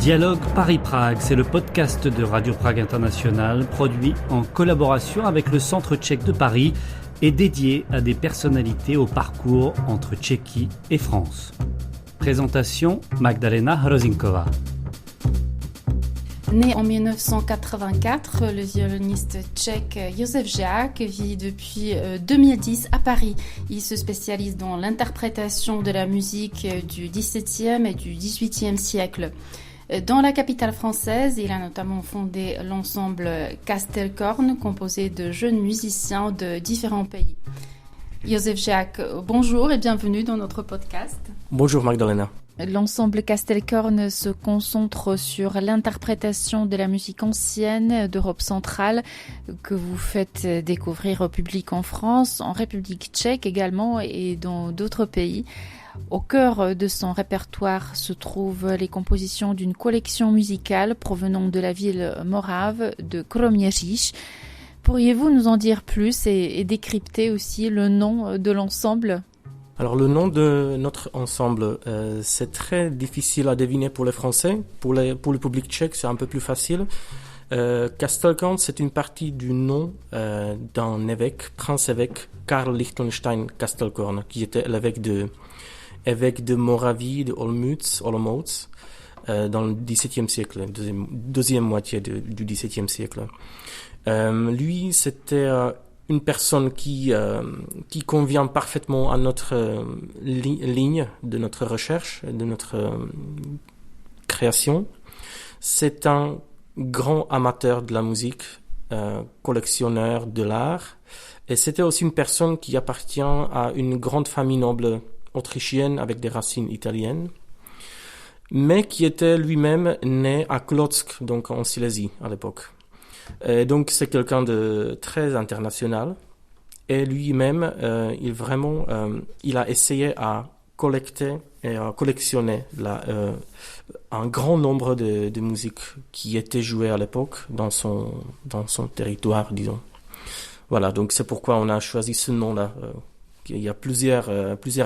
Dialogue Paris-Prague, c'est le podcast de Radio Prague International, produit en collaboration avec le Centre tchèque de Paris et dédié à des personnalités au parcours entre Tchéquie et France. Présentation, Magdalena Hrozinkova. Né en 1984, le violoniste tchèque Josef Žák vit depuis 2010 à Paris. Il se spécialise dans l'interprétation de la musique du XVIIe et du XVIIIe siècle. Dans la capitale française, il a notamment fondé l'ensemble Kastelkorn, composé de jeunes musiciens de différents pays. Josef Žák, bonjour et bienvenue dans notre podcast. Bonjour Magdalena. L'ensemble Kastelkorn se concentre sur l'interprétation de la musique ancienne d'Europe centrale que vous faites découvrir au public en France, en République tchèque également et dans d'autres pays. Au cœur de son répertoire se trouvent les compositions d'une collection musicale provenant de la ville morave de Kroměříž. Pourriez-vous nous en dire plus et décrypter aussi le nom de l'ensemble ? Alors le nom de notre ensemble, c'est très difficile à deviner pour les Français. Pour le public tchèque, c'est un peu plus facile. Kastelkorn, c'est une partie du nom d'un évêque, prince-évêque, Karl Lichtenstein Kastelkorn, qui était l'évêque de Moravie, de Olomouc, dans le XVIIe siècle, deuxième moitié du XVIIe siècle. Lui, c'était une personne qui convient parfaitement à notre ligne de notre recherche, de notre création. C'est un grand amateur de la musique, collectionneur de l'art, et c'était aussi une personne qui appartient à une grande famille noble autrichienne avec des racines italiennes, mais qui était lui-même né à Klock, donc en Silésie à l'époque. Et donc c'est quelqu'un de très international, et lui-même il a essayé à collecter et à collectionner un grand nombre de musiques qui étaient jouées à l'époque dans son territoire, disons. Voilà, donc c'est pourquoi on a choisi ce nom-là. Il y a plusieurs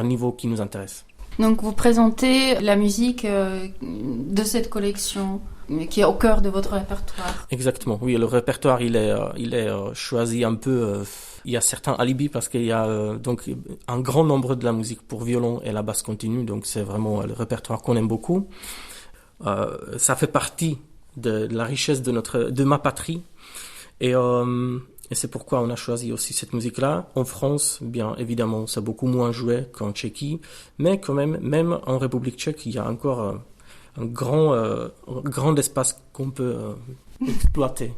niveaux qui nous intéressent. Donc vous présentez la musique de cette collection qui est au cœur de votre répertoire. Exactement, oui, le répertoire il est choisi un peu. Il y a certains alibis parce qu'il y a donc un grand nombre de la musique pour violon et la basse continue, donc c'est vraiment le répertoire qu'on aime beaucoup. Ça fait partie de la richesse de ma patrie et c'est pourquoi on a choisi aussi cette musique-là. En France, bien évidemment, c'est beaucoup moins joué qu'en Tchéquie, mais quand même en République tchèque, il y a encore un grand espace qu'on peut exploiter.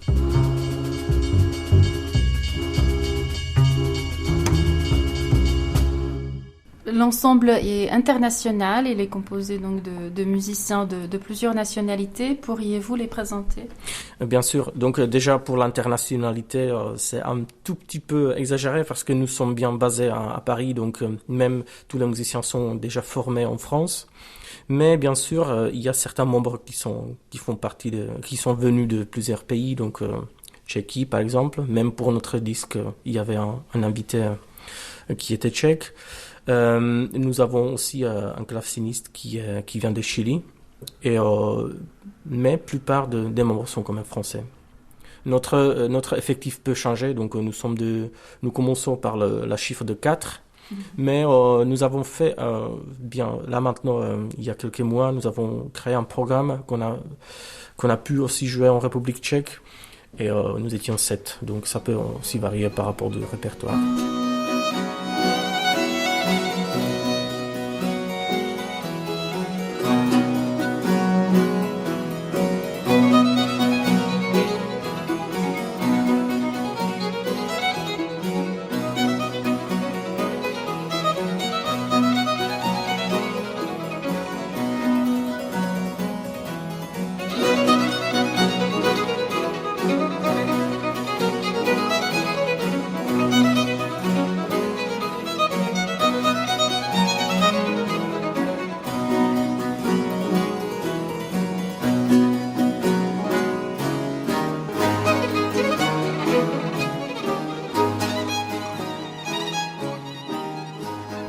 L'ensemble est international, il est composé donc de musiciens de plusieurs nationalités. Pourriez-vous les présenter ? Bien sûr. Donc déjà pour l'internationalité, c'est un tout petit peu exagéré parce que nous sommes bien basés à Paris, donc même tous les musiciens sont déjà formés en France. Mais bien sûr, il y a certains membres qui sont venus de plusieurs pays, donc Tchéquie par exemple. Même pour notre disque, il y avait un invité qui était tchèque. Nous avons aussi un claveciniste qui vient de Chili, mais la plupart des membres sont quand même français. Notre effectif peut changer, donc nous commençons par la chiffre de 4, mais nous avons fait, là maintenant, il y a quelques mois, nous avons créé un programme qu'on a pu aussi jouer en République tchèque, et nous étions 7, donc ça peut aussi varier par rapport au répertoire.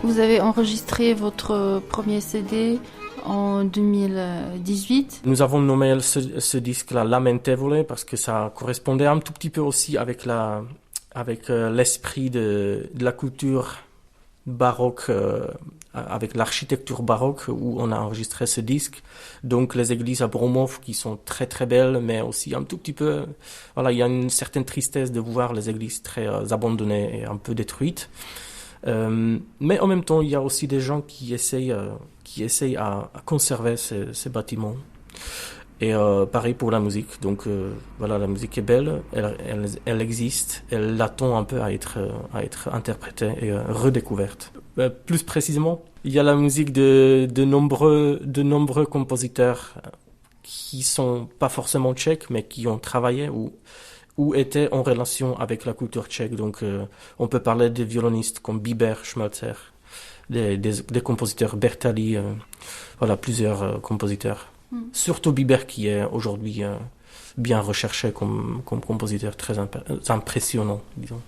Vous avez enregistré votre premier CD en 2018. Nous avons nommé ce disque-là Lamentevole parce que ça correspondait un tout petit peu aussi avec l'esprit de la culture baroque, avec l'architecture baroque où on a enregistré ce disque. Donc les églises à Bromov qui sont très très belles, mais aussi un tout petit peu, voilà, il y a une certaine tristesse de voir les églises très abandonnées et un peu détruites. Mais en même temps, il y a aussi des gens qui essayent à conserver ces bâtiments. Et pareil pour la musique. Donc voilà, la musique est belle, elle existe, elle attend un peu à être interprétée et redécouverte. Plus précisément, il y a la musique de nombreux compositeurs qui sont pas forcément tchèques, mais qui ont travaillé ou étaient en relation avec la culture tchèque. Donc on peut parler des violonistes comme Biber, Schmelzer, des compositeurs Bertali, voilà, plusieurs compositeurs. Surtout Biber qui est aujourd'hui bien recherché comme compositeur très impressionnant, disons.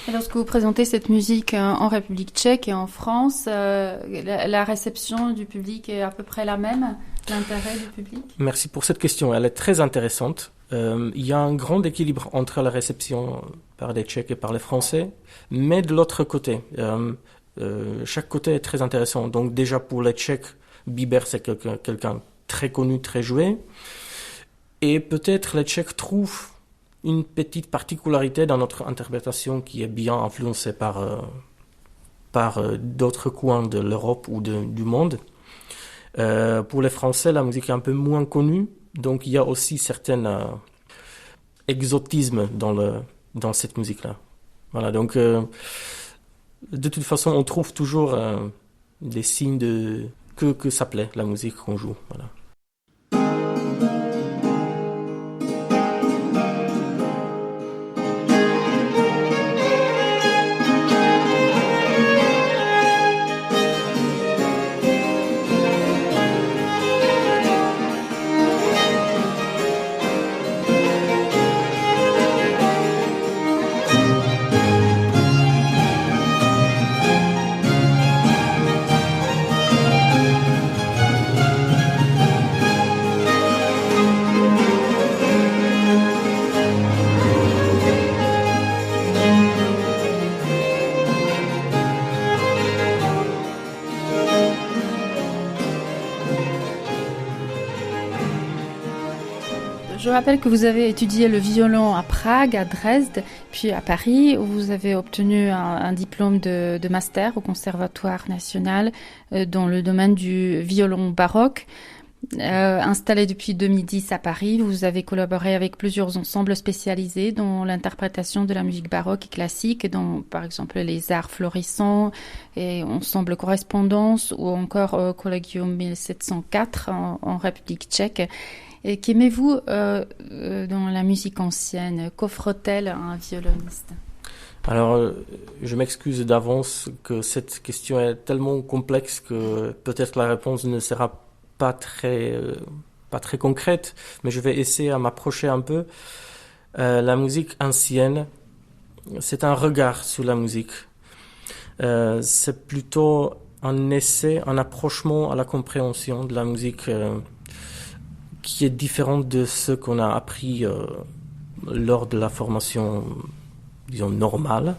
Et lorsque vous présentez cette musique en République tchèque et en France, la réception du public est à peu près la même, l'intérêt du public? Merci pour cette question, elle est très intéressante. Il y a un grand équilibre entre la réception par les Tchèques et par les Français, mais de l'autre côté, chaque côté est très intéressant. Donc déjà pour les Tchèques, Biber c'est quelqu'un très connu, très joué. Et peut-être les Tchèques trouvent une petite particularité dans notre interprétation qui est bien influencée par d'autres coins de l'Europe ou du monde. Pour les Français, la musique est un peu moins connue, donc il y a aussi certains exotismes dans cette musique-là. Voilà, donc de toute façon, on trouve toujours des signes que ça plaît, la musique qu'on joue. Voilà. Je rappelle que vous avez étudié le violon à Prague, à Dresde, puis à Paris, où vous avez obtenu un diplôme de master au Conservatoire national dans le domaine du violon baroque. Installé depuis 2010 à Paris, vous avez collaboré avec plusieurs ensembles spécialisés dans l'interprétation de la musique baroque et classique, dont par exemple les Arts florissants et Ensemble Correspondance ou encore Collegium 1704 en République tchèque. Et qu'aimez-vous dans la musique ancienne? Qu'offre-t-elle à un violoniste? Alors, je m'excuse d'avance que cette question est tellement complexe que peut-être la réponse ne sera pas très concrète, mais je vais essayer à m'approcher un peu. La musique ancienne, c'est un regard sur la musique. C'est plutôt un essai, un approchement à la compréhension de la musique qui est différente de ce qu'on a appris lors de la formation, disons, normale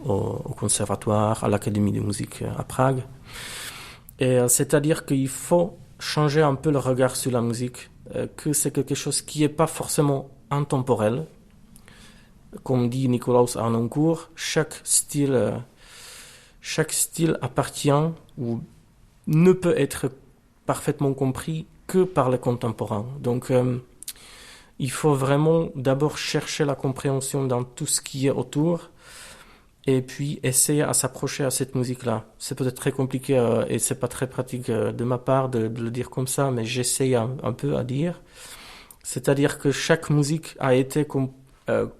au conservatoire, à l'Académie de musique à Prague. Et c'est-à-dire qu'il faut changer un peu le regard sur la musique, que c'est quelque chose qui n'est pas forcément intemporel. Comme dit Nikolaus Harnoncourt, chaque style appartient ou ne peut être parfaitement compris que par les contemporains. Donc, il faut vraiment d'abord chercher la compréhension dans tout ce qui est autour et puis essayer à s'approcher à cette musique-là. C'est peut-être très compliqué et c'est pas très pratique de ma part de le dire comme ça, mais j'essaye un peu à dire. C'est-à-dire que chaque musique a été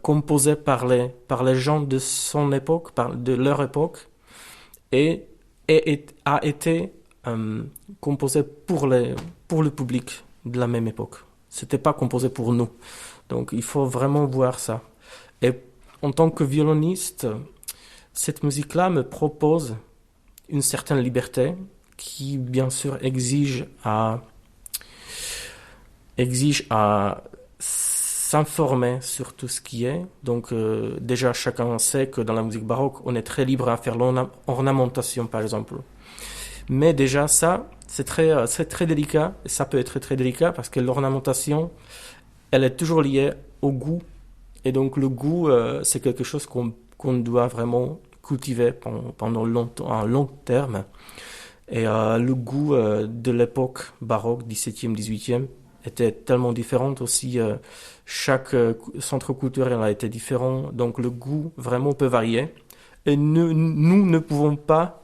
composée par les gens de son époque, de leur époque, et a été composé pour le public de la même époque. C'était pas composé pour nous. Donc il faut vraiment voir ça. Et en tant que violoniste, cette musique-là me propose une certaine liberté qui bien sûr exige à s'informer sur tout ce qui est. Donc déjà chacun sait que dans la musique baroque, on est très libre à faire l'ornementation par exemple. Mais déjà ça, c'est très délicat. Ça peut être très délicat parce que l'ornementation, elle est toujours liée au goût. Et donc le goût, c'est quelque chose qu'on doit vraiment cultiver pendant longtemps, à long terme. Et le goût de l'époque baroque, 17e, 18e, était tellement différent aussi. Chaque centre culturel a été différent. Donc le goût vraiment peut varier. Et nous ne pouvons pas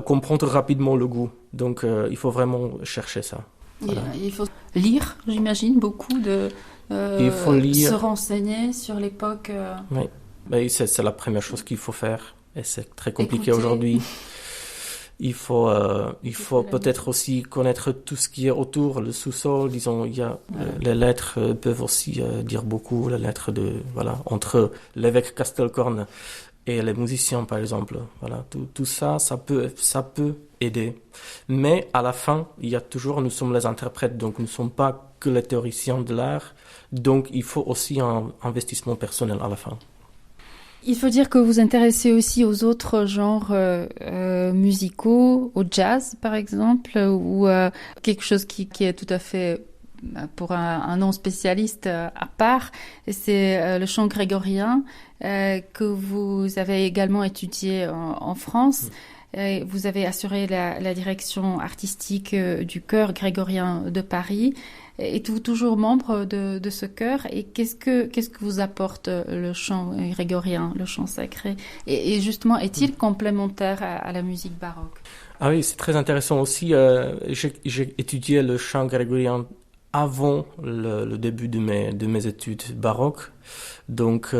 comprendre rapidement le goût. Donc il faut vraiment chercher ça. Voilà. Il faut lire, j'imagine, beaucoup il faut lire. Se renseigner sur l'époque. Oui, mais c'est la première chose qu'il faut faire. Et c'est très compliqué Écouter. aujourd'hui. Il faut peut-être aussi connaître tout ce qui est autour, le sous-sol, disons, les lettres peuvent aussi dire beaucoup, les lettres entre l'évêque Castelcorne et les musiciens, par exemple. Voilà, tout ça, ça peut aider. Mais à la fin, nous sommes les interprètes, donc nous ne sommes pas que les théoriciens de l'art, donc il faut aussi un investissement personnel à la fin. Il faut dire que vous vous intéressez aussi aux autres genres musicaux, au jazz par exemple, ou quelque chose qui est tout à fait, pour un non spécialiste à part, c'est le chant grégorien que vous avez également étudié en France. Vous avez assuré la direction artistique du chœur grégorien de Paris. Êtes-vous toujours membre de ce chœur et qu'est-ce que vous apporte le chant grégorien, le chant sacré et justement, est-il complémentaire à la musique baroque? Ah oui, c'est très intéressant aussi. J'ai étudié le chant grégorien avant le début de mes études baroques. Donc,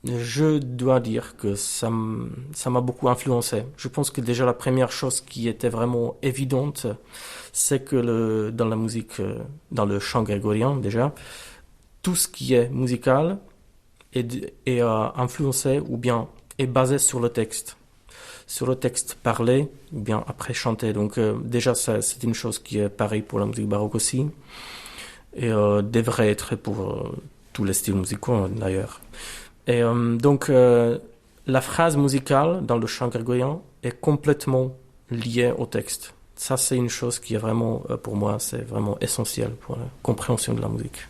je dois dire que ça m'a beaucoup influencé. Je pense que déjà la première chose qui était vraiment évidente, c'est que dans la musique, dans le chant grégorien déjà, tout ce qui est musical est influencé ou bien est basé sur le texte parlé ou bien après chanté. Donc déjà c'est une chose qui est pareil pour la musique baroque aussi et devrait être pour tous les styles musicaux d'ailleurs. Et donc la phrase musicale dans le chant grégorien est complètement liée au texte. Ça, c'est une chose qui est vraiment, pour moi, c'est vraiment essentiel pour la compréhension de la musique.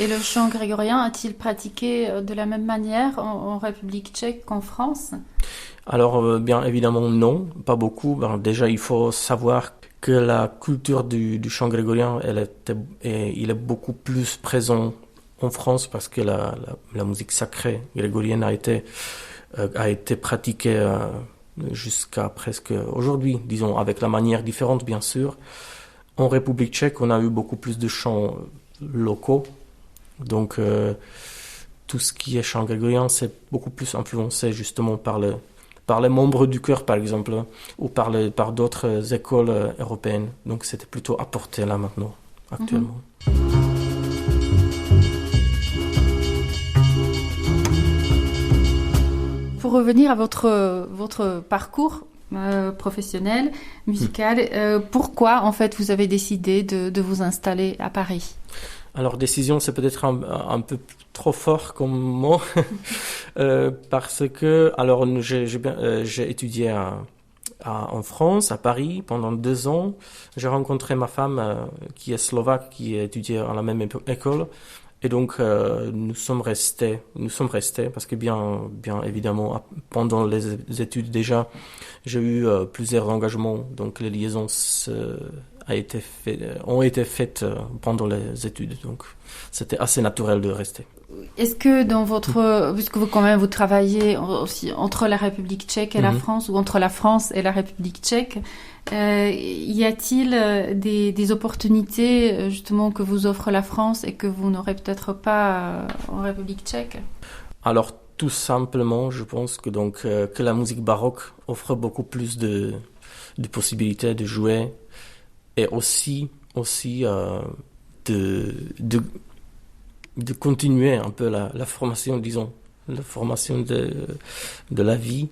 Et le chant grégorien a-t-il pratiqué de la même manière en République tchèque qu'en France? Alors, bien évidemment, non, pas beaucoup. Déjà, il faut savoir que la culture du chant grégorien, il est beaucoup plus présent en France parce que la musique sacrée grégorienne a été pratiquée jusqu'à presque aujourd'hui, disons, avec la manière différente, bien sûr. En République tchèque, on a eu beaucoup plus de chants locaux. Donc, tout ce qui est chant grégorien, c'est beaucoup plus influencé justement par les membres du chœur, par exemple, ou par d'autres écoles européennes. Donc, c'était plutôt apporté là maintenant, actuellement. Pour revenir à votre parcours professionnel, musical, pourquoi en fait vous avez décidé de vous installer à Paris? Alors décision, c'est peut-être un peu trop fort comme mot parce que alors j'ai étudié en France, à Paris, pendant 2 ans. J'ai rencontré ma femme qui est slovaque, qui étudiait à la même école. Et donc, nous sommes restés parce que bien évidemment, pendant les études déjà, j'ai eu plusieurs engagements. Donc, les liaisons ont été faites pendant les études. Donc, c'était assez naturel de rester. Est-ce que puisque vous travaillez aussi entre la République tchèque et la France, ou entre la France et la République tchèque, y a-t-il des opportunités justement que vous offre la France et que vous n'aurez peut-être pas en République tchèque? Alors tout simplement, je pense que la musique baroque offre beaucoup plus de possibilités de jouer et aussi de continuer un peu la formation, disons, la formation de la vie.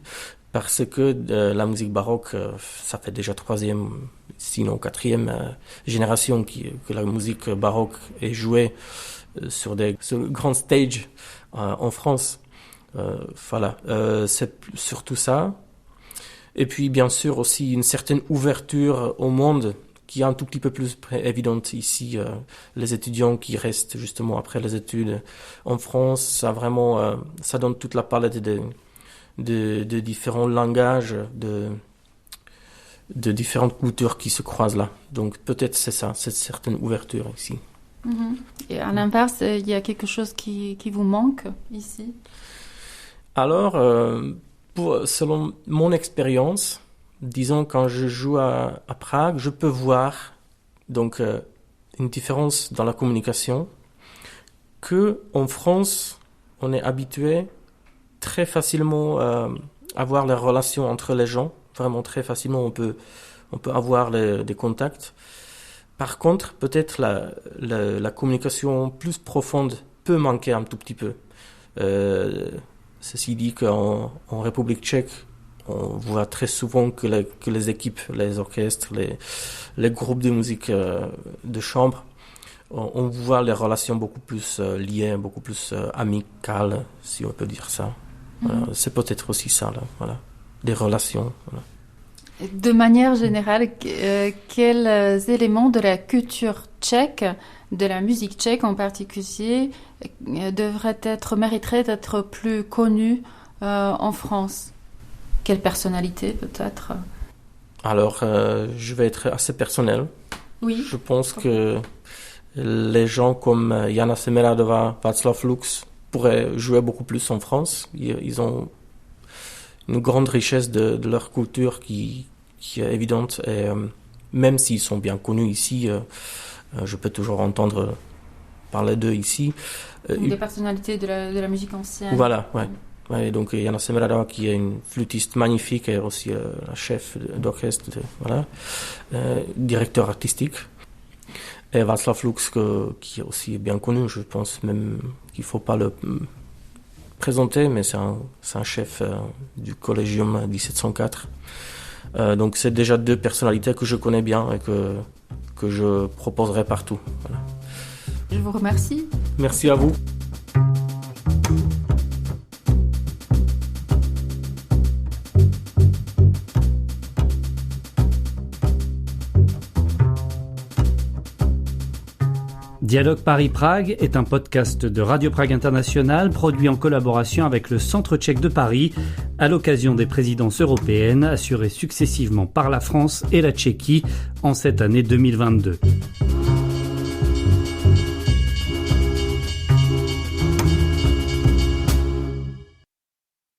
parce que la musique baroque, ça fait déjà 3e, sinon 4e génération que la musique baroque est jouée sur des grands stages en France. Voilà, c'est surtout ça. Et puis bien sûr aussi une certaine ouverture au monde qui est un tout petit peu plus évidente ici. Les étudiants qui restent justement après les études en France, ça vraiment, ça donne toute la palette de différents langages, de différentes cultures qui se croisent là. Donc peut-être c'est ça, cette certaine ouverture ici. Et à l'inverse, il y a quelque chose qui vous manque ici? Alors, selon mon expérience, disons quand je joue à Prague, je peux voir donc une différence dans la communication que en France, on est habitué très facilement à avoir les relations entre les gens. Vraiment très facilement, on peut avoir des contacts. Par contre, peut-être la communication plus profonde peut manquer un tout petit peu. Ceci dit qu'en République tchèque, on voit très souvent que les équipes, les orchestres, les groupes de musique de chambre, on voit les relations beaucoup plus liées, beaucoup plus amicales, si on peut dire ça. Voilà, c'est peut-être aussi ça, là, voilà, des relations. Voilà. De manière générale, quels éléments de la culture tchèque, de la musique tchèque en particulier, mériteraient d'être plus connus en France? Quelle personnalité peut-être? Alors, je vais être assez personnel. Oui. Je pense que les gens comme Jana Semeradová, Václav Lux pourraient jouer beaucoup plus en France. Ils ont une grande richesse de leur culture qui est évidente. Et même s'ils sont bien connus ici, je peux toujours entendre parler d'eux ici. Des personnalités de la musique ancienne. Voilà, ouais. Ouais, donc Jana Semeradová qui est une flûtiste magnifique et aussi la chef d'orchestre, voilà, directeur artistique. Et Václav Lux qui est aussi bien connu, je pense même qu'il ne faut pas le présenter, mais c'est un chef du Collegium 1704. Donc c'est déjà 2 personnalités que je connais bien et que je proposerai partout. Voilà. Je vous remercie. Merci à vous. Dialogue Paris-Prague est un podcast de Radio Prague International produit en collaboration avec le Centre tchèque de Paris à l'occasion des présidences européennes assurées successivement par la France et la Tchéquie en cette année 2022.